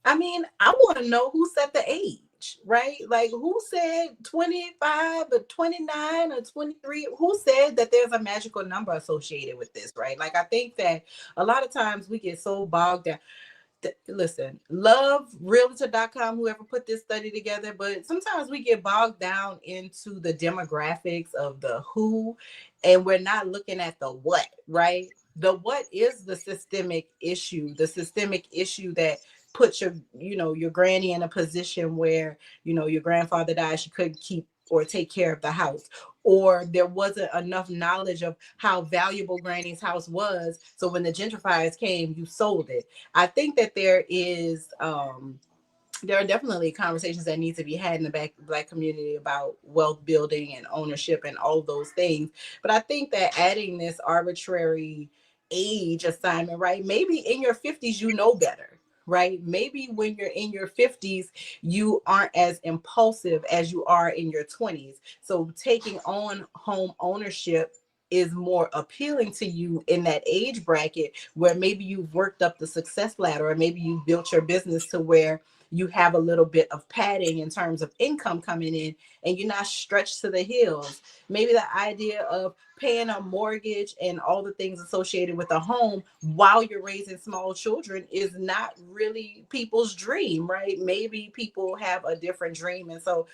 I mean, I want to know who set the age, right? Like, who said 25 or 29 or 23? Who said that there's a magical number associated with this, right? Like, I think that a lot of times we get so bogged down. Listen, love realtor.com, whoever put this study together, but sometimes we get bogged down into the demographics of the who, and we're not looking at the what, right? The what is the systemic issue that puts your granny in a position where, your grandfather died, she couldn't keep or take care of the house, or there wasn't enough knowledge of how valuable granny's house was, so when the gentrifiers came, you sold it. I think that there are definitely conversations that need to be had in the black community about wealth building and ownership and all of those things. But I think that adding this arbitrary age assignment, right? Maybe in your 50s, you know better, right? Maybe when you're in your 50s, you aren't as impulsive as you are in your 20s. So taking on home ownership is more appealing to you in that age bracket where maybe you've worked up the success ladder, or maybe you built your business to where you have a little bit of padding in terms of income coming in and you're not stretched to the hills. Maybe the idea of paying a mortgage and all the things associated with a home while you're raising small children is not really people's dream, right? Maybe people have a different dream. And so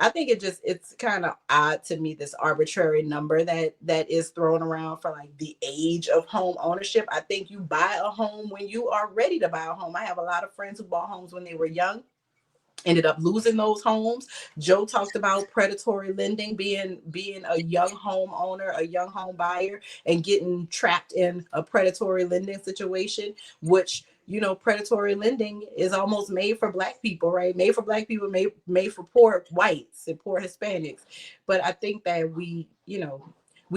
I think it's kind of odd to me, this arbitrary number that is thrown around for like the age of home ownership. I think you buy a home when you are ready to buy a home. I have a lot of friends who bought homes when they were young, ended up losing those homes. Joe talked about predatory lending, being a young home owner, a young home buyer, and getting trapped in a predatory lending situation, which, predatory lending is almost made for black people, right? Made for black people, made for poor whites and poor Hispanics. But I think that we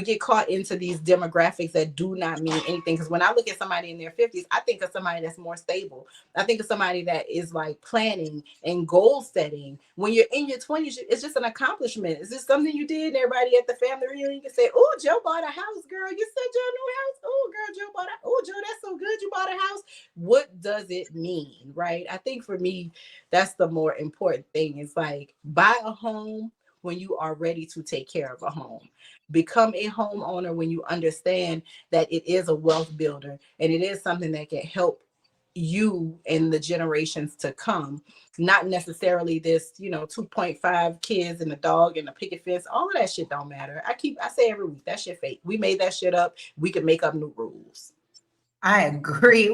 get caught into these demographics that do not mean anything. Because when I look at somebody in their 50s, I think of somebody that's more stable. I think of somebody that is like planning and goal setting. When you're in your 20s, it's just an accomplishment. It's just something you did, and everybody at the family reunion can say, "Oh, Joe bought a house, girl. You said Joe new house. Oh, girl, Joe bought a. Oh, Joe, that's so good. You bought a house." What does it mean, right? I think for me, that's the more important thing. It's like, buy a home when you are ready to take care of a home. Become a homeowner when you understand that it is a wealth builder and it is something that can help you and the generations to come. Not necessarily this, 2.5 kids and a dog and a picket fence. All of that shit don't matter. I say every week, that shit fake. We made that shit up. We can make up new rules. I agree.